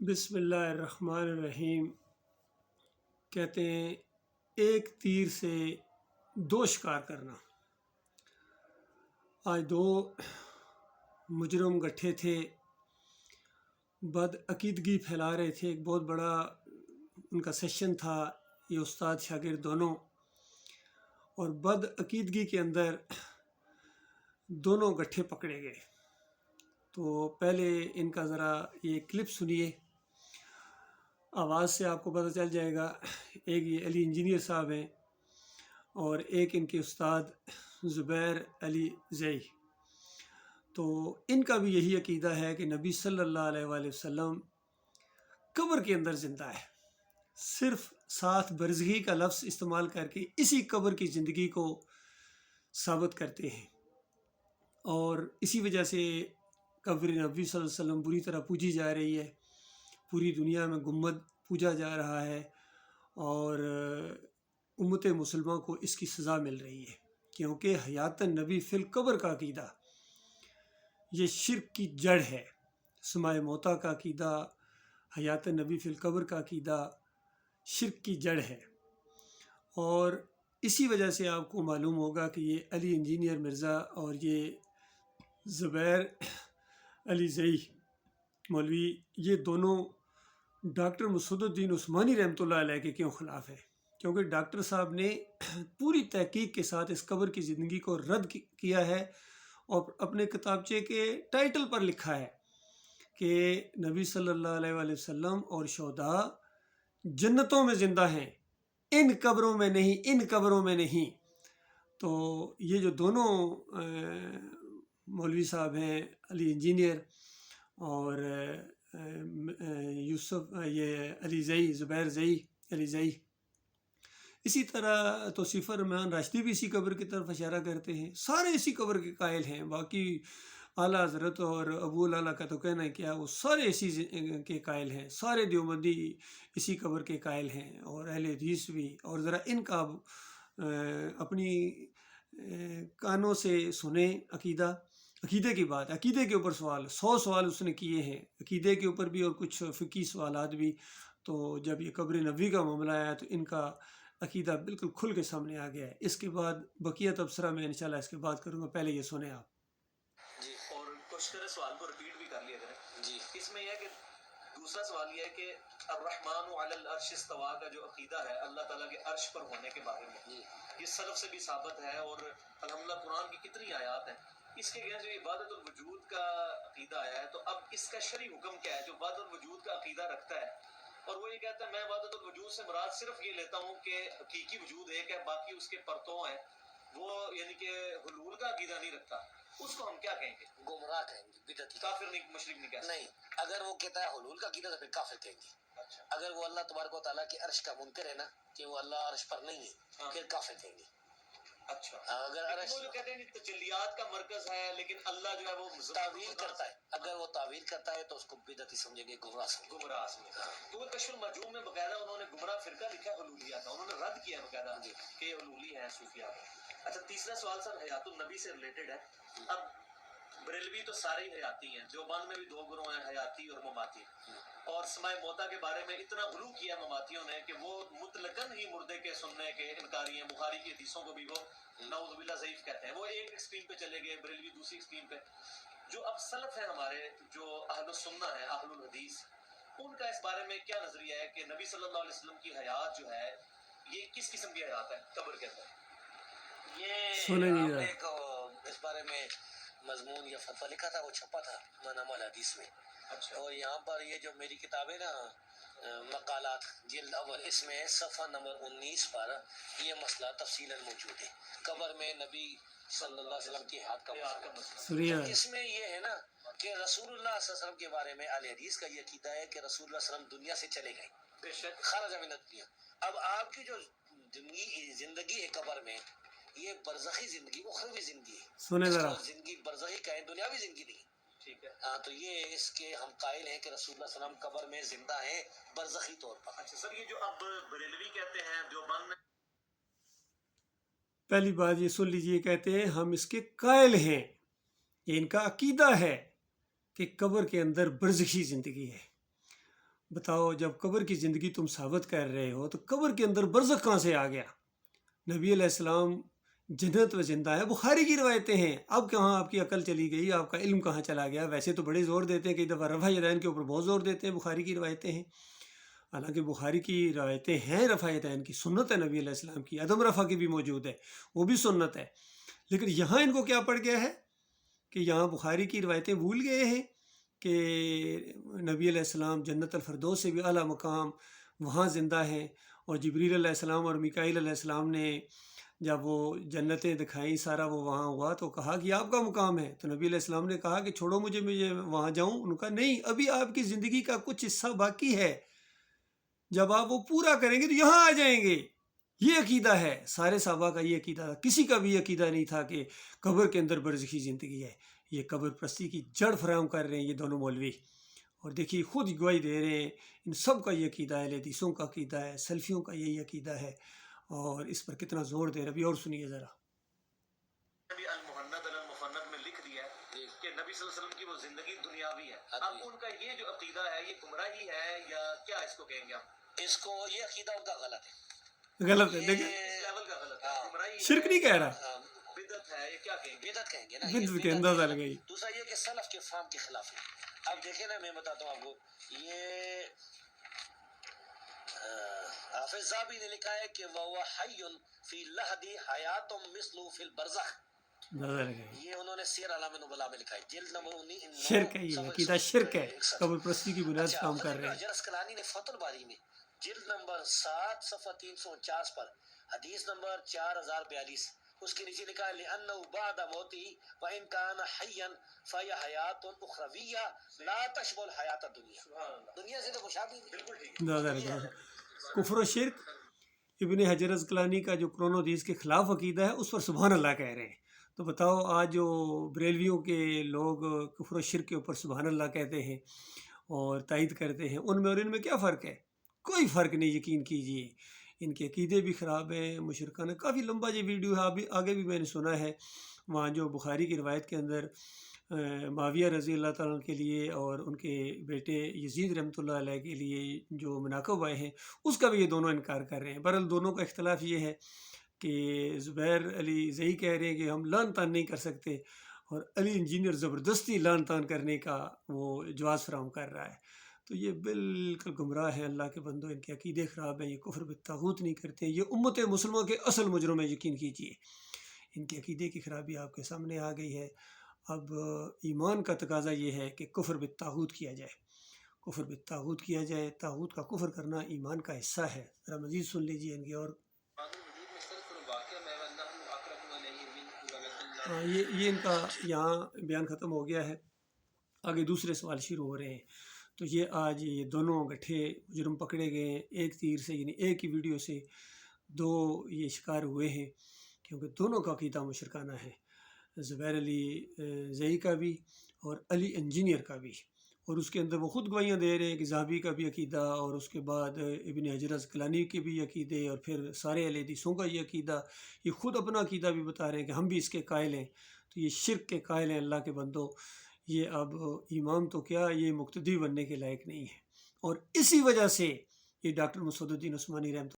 بسم اللہ الرحمن الرحیم۔ کہتے ہیں ایک تیر سے دو شکار کرنا۔ آج دو مجرم گٹھے تھے، بد عقیدگی پھیلا رہے تھے۔ ایک بہت بڑا ان کا سیشن تھا، یہ استاد شاگرد دونوں، اور بد عقیدگی کے اندر دونوں گٹھے پکڑے گئے۔ تو پہلے ان کا ذرا یہ کلپ سنیے، آواز سے آپ کو پتہ چل جائے گا۔ ایک یہ علی انجینئر صاحب ہیں اور ایک ان کے استاد زبیر علی زئی۔ تو ان کا بھی یہی عقیدہ ہے کہ نبی صلی اللہ علیہ وآلہ وسلم قبر کے اندر زندہ ہے، صرف ساتھ برزخی کا لفظ استعمال کر کے اسی قبر کی زندگی کو ثابت کرتے ہیں، اور اسی وجہ سے قبر نبی صلی اللہ علیہ وسلم بری طرح پوجی جا رہی ہے۔ پوری دنیا میں گنبد پوجا جا رہا ہے، اور امت مسلمہ کو اس کی سزا مل رہی ہے، کیونکہ حیات النبی فی القبر کا عقیدہ یہ شرک کی جڑ ہے۔ سماع موتا کا عقیدہ، حیات النبی فی القبر کا عقیدہ شرک کی جڑ ہے، اور اسی وجہ سے آپ کو معلوم ہوگا کہ یہ علی انجینئر مرزا اور یہ زبیر علی زئی مولوی، یہ دونوں ڈاکٹر مسعود الدین عثمانی رحمۃ اللہ علیہ کے کیوں خلاف ہے؟ کیونکہ ڈاکٹر صاحب نے پوری تحقیق کے ساتھ اس قبر کی زندگی کو رد کیا ہے، اور اپنے کتابچے کے ٹائٹل پر لکھا ہے کہ نبی صلی اللہ علیہ وآلہ وسلم اور شہداء جنتوں میں زندہ ہیں، ان قبروں میں نہیں، ان قبروں میں نہیں۔ تو یہ جو دونوں مولوی صاحب ہیں، علی انجینئر اور یوسف یہ علی زئی، زبیر زئی علی زئی، اسی طرح توصیف الرحمان راشدی بھی اسی قبر کی طرف اشارہ کرتے ہیں۔ سارے اسی قبر کے قائل ہیں، باقی اعلیٰ حضرت اور ابو العلا کا تو کہنا ہے کیا، وہ سارے اسی کے قائل ہیں۔ سارے دیوبندی اسی قبر کے قائل ہیں، اور اہل حدیث بھی۔ اور ذرا ان کا اپنی کانوں سے سنیں عقیدے کی بات، عقیدے کے اوپر سوال 100 سوال اس نے کیے ہیں، عقیدے کے اوپر بھی اور کچھ فقہی سوالات بھی۔ تو جب یہ قبر نبوی کا معاملہ آیا تو ان کا عقیدہ بالکل کھل کے سامنے آ گیا ہے۔ اس کے بعد بقیہ تبصرہ میں انشاءاللہ اس کے بعد کروں گا، پہلے یہ سنیں آپ جی۔ اور کوشش کریں سوال کو ریپیٹ بھی کر لیا کریں جی۔ اس میں یہ ہے کہ دوسرا سوال یہ ہے کہ الرحمن علی العرش استوا کا جو عقیدہ ہے اللہ تعالیٰ کے عرش پر ہونے کے بارے میں، یہ سلف سے بھی ثابت ہے، اور الحمدللہ قرآن کی کتنی آیات ہیں اس کے جو عبادت الوجود کا عقیدہ آیا ہے۔ تو اب اس کا شرعی حکم کیا ہے جو عبادت الوجود کا عقیدہ رکھتا ہے، اور وہ یہ کہتا ہے میں عبادت الوجود سے مراد صرف یہ لیتا ہوں کہ حقیقی وجود ایک ہے، باقی اس کے پرتوں ہیں، وہ یعنی کہ حلول کا عقیدہ نہیں رکھتا، اس کو ہم کیا کہیں گے؟ گمراہ کہیں گے، بدعتی، کافر نہیں، مشرک نہیں کہہ سکتے۔ نہیں، اگر وہ کہتا ہے حلول کا عقیدہ تو پھر کافر کہیں گے۔ اچھا، اگر وہ اللہ تبارک و تعالیٰ کے عرش کا منکر ہے نا، کہ وہ اللہ عرش پر نہیں ہے، پھر کافر کہیں گے۔ اچھا، اگر عرش وہ جو کہتے ہیں تجلیات کا مرکز ہے لیکن اللہ جو ہے وہ تعویل کرتا ہے، اگر وہ تعویل کرتا ہے تو اس کو بدعتی سمجھیں گے، گمراہ سمجھیں گے۔ تو وہ کشف المرجوم میں باقاعدہ انہوں نے گمراہ فرقہ لکھا ہے حلولیات کا، انہوں نے رد کیا باقاعدہ کہ یہ حلولی ہیں صوفیاء کا۔ اچھا، تیسرا سوال سر حیات النبی سے ریلیٹڈ ہے۔ اب بریلوی تو سارے ہی حیاتی ہیں، دیوبند میں بھی دو گروہ ہیں، حیاتی اور مماتی، اور سماع موتا کے بارے میں اتنا غلو کیا مماتیوں نے کہ وہ مطلقاً ہی مردے کے سننے کے انکاری ہیں، بخاری کی حدیثوں کو بھی وہ نعوذ باللہ ضعیف کہتے ہیں۔ وہ ایک ایکسٹریم پہ چلے گئے، بریلوی دوسری ایکسٹریم پہ۔ جو اب سلف ہیں ہمارے، جو اہل السنہ ہیں، اہل الحدیث، ان کا اس بارے میں کیا نظریہ ہے کہ نبی صلی اللہ علیہ وسلم کی حیات جو ہے یہ کس قسم کی حیات ہے قبر کے اندر؟ یہ ہم نے ایک اس بارے میں مضمون یا فتویٰ لکھا تھا، وہ چھپا تھا منام الحدیث میں۔ اچھا، اور یہاں پر یہ جو میری کتاب ہے نا مقالات جلد اول، اس میں صفحہ نمبر 19 پر یہ مسئلہ تفصیلاً موجود ہے، قبر میں نبی صلی اللہ علیہ وسلم کی حیات کا مسئلہ۔ اس میں یہ ہے نا کہ رسول اللہ صلی اللہ علیہ وسلم کے بارے میں اہل حدیث کا یہ عقیدہ ہے کہ رسول اللہ صلی اللہ علیہ وسلم دنیا سے چلے گئے، بے شک خرج من الدنیا۔ اب آپ کی جو زندگی ہے قبر میں، یہ برزخی زندگی، اخروی زندگی ہے، سنیں ذرا، زندگی برزخی کا ہے، دنیاوی زندگی نہیں۔ ٹھیک ہے، ہاں، تو یہ اس کے ہم قائل ہیں کہ رسول اللہ صلی اللہ علیہ وسلم قبر میں زندہ ہیں برزخی طور پر۔ اچھا سر، یہ جو اب بریلوی کہتے ہیں دیوبند میں، پہلی بات یہ سن لیجیے، کہتے ہیں ہم اس کے قائل ہیں، یہ ان کا عقیدہ ہے کہ قبر کے اندر برزخی زندگی ہے، بتاؤ جب قبر کی زندگی تم ثابت کر رہے ہو تو قبر کے اندر برزخ کہاں سے آ گیا؟ نبی علیہ السلام جنت و زندہ ہے، بخاری کی روایتیں ہیں. اب کہاں آپ کی عقل چلی گئی، آپ کا علم کہاں چلا گیا؟ ویسے تو بڑے زور دیتے ہیں، کئی دفعہ رفع یدین کے اوپر بہت زور دیتے ہیں، بخاری کی روایتیں ہیں. حالانکہ بخاری کی روایتیں ہیں رفع یدین کی، سنت ہے نبی علیہ السلام کی، عدم رفع کی بھی موجود ہے، وہ بھی سنت ہے. لیکن یہاں ان کو کیا پڑ گیا ہے کہ یہاں بخاری کی روایتیں بھول گئے ہیں کہ نبی علیہ السلام جنت الفردوس سے بھی اعلیٰ مقام وہاں زندہ ہیں. اور جبریل علیہ السلام اور میکائیل علیہ السلام نے جب وہ جنتیں دکھائیں، سارا وہ وہاں ہوا تو کہا کہ آپ کا مقام ہے. تو نبی علیہ السلام نے کہا کہ چھوڑو مجھے وہاں جاؤں. ان کا نہیں، ابھی آپ کی زندگی کا کچھ حصہ باقی ہے، جب آپ وہ پورا کریں گے تو یہاں آ جائیں گے. یہ عقیدہ ہے سارے صحابہ کا، یہ عقیدہ تھا. کسی کا بھی عقیدہ نہیں تھا کہ قبر کے اندر برزخی زندگی ہے. یہ قبر پرستی کی جڑ فراہم کر رہے ہیں یہ دونوں مولوی، اور دیکھیے خود گواہی دے رہے ہیں. ان سب کا یہ عقیدہ ہے، اہل حدیثوں کا عقیدہ ہے، سلفیوں کا یہی عقیدہ ہے، اور اس پر کتنا زور دے رہے. ابھی اور سنیے ذرا. المحند المفند میں لکھ دیا ہے کہ نبی صلی اللہ علیہ وسلم کی وہ زندگی دنیاوی ہے. اب ان کا یہ جو عقیدہ ہے یہ گمراہی ہے یا کیا اس کو کہیں گے ہم؟ اس کو یہ عقیدہ ان کا غلط ہے، غلط ہے. دیکھیں اس لیول کا غلط ہے، گمراہی شرک نہیں کہہ رہا، بدعت ہے. یہ کیا کہیں گے؟ بدعت کہیں گے نا، بدعت کے اندازہ لگائی. دوسرا یہ کہ سلف کے فہم کے خلاف ہے. اب دیکھیں نا، میں بتاتا ہوں آپ کو، یہ حافظ ذہبی نے لکھا ہے کہ وَهُوَ حَيٌّ فِي لَحْدِ حَيَاتٌ مِثْلُهُ فِي الْبَرْزَخِ. یہ انہوں نے سیر علام نبلا میں لکھا ہے، جلد نمبر 19. شرک ہے، یہ عقیدہ شرک ہے، قبر پرستی کی بنیاد کام کر رہے ہیں. حجر اسقلانی نے فتح الباری میں جلد نمبر 7 صفحہ 349 پر حدیث نمبر 4042 اس کے نیچے لکھا ہے لِأَنَّهُ بَعْدَ مَوْتِهِ وَإِنْ كَانَ حَيًّا فَهِيَ حَيَاتٌ أُخْرَوِيَّةٌ لَا تَشْبُهُ الْحَيَاةَ الدُّنْيَا. دنیا سے تو مشابہ نہیں. بالکل ٹھیک. کفر و شرک ابن حجر اسقلانی کا جو قرآن و حدیث کے خلاف عقیدہ ہے اس پر سبحان اللہ کہہ رہے ہیں. تو بتاؤ آج جو بریلویوں کے لوگ کفر و شرک کے اوپر سبحان اللہ کہتے ہیں اور تائید کرتے ہیں، ان میں اور ان میں کیا فرق ہے؟ کوئی فرق نہیں. یقین کیجئے ان کے عقیدے بھی خراب ہیں، مشرکانہ. کافی لمبا یہ ویڈیو ہے، آگے بھی میں نے سنا ہے. وہاں جو بخاری کی روایت کے اندر معاویہ رضی اللہ تعالیٰ کے لیے اور ان کے بیٹے یزید رحمۃ اللہ علیہ کے لیے جو مناقب آئے ہیں اس کا بھی یہ دونوں انکار کر رہے ہیں. بہرحال دونوں کا اختلاف یہ ہے کہ زبیر علی زئی کہہ رہے ہیں کہ ہم لعن طعن نہیں کر سکتے، اور علی انجینئر زبردستی لعن طعن کرنے کا وہ جواز فراہم کر رہا ہے. تو یہ بالکل گمراہ ہیں اللہ کے بندوں، ان کے عقیدے خراب ہیں. یہ کفر بالطاغوت نہیں کرتے، یہ امت مسلمہ کے اصل مجرم ہیں. یقین کیجیے ان کے عقیدے کی خرابی آپ کے سامنے آ گئی ہے. اب ایمان کا تقاضا یہ ہے کہ کفر بالطاغوت کیا جائے، کفر بالطاغوت کیا جائے. طاغوت کا کفر کرنا ایمان کا حصہ ہے. ذرا مزید سن لیجیے ان کی. اور یہ ان کا یہاں بیان ختم ہو گیا ہے. آگے دوسرے سوال شروع ہو رہے ہیں. تو یہ آج یہ دونوں گٹھے جرم پکڑے گئے ہیں ایک تیر سے، یعنی ایک ہی ویڈیو سے دو یہ شکار ہوئے ہیں، کیونکہ دونوں کا عقیدہ مشرکانہ ہے، زبیر علی زئی کا بھی اور علی انجینئر کا بھی. اور اس کے اندر وہ خود گواہیاں دے رہے ہیں کہ ذہبی کا بھی عقیدہ، اور اس کے بعد ابن حجر اسقلانی کے بھی عقیدے، اور پھر سارے اہل حدیثوں کا یہ عقیدہ. یہ خود اپنا عقیدہ بھی بتا رہے ہیں کہ ہم بھی اس کے قائل ہیں. تو یہ شرک کے قائل ہیں اللہ کے بندوں. یہ اب امام تو کیا، یہ مقتدی بننے کے لائق نہیں ہے. اور اسی وجہ سے یہ ڈاکٹر مسعود الدین عثمانی رحمۃ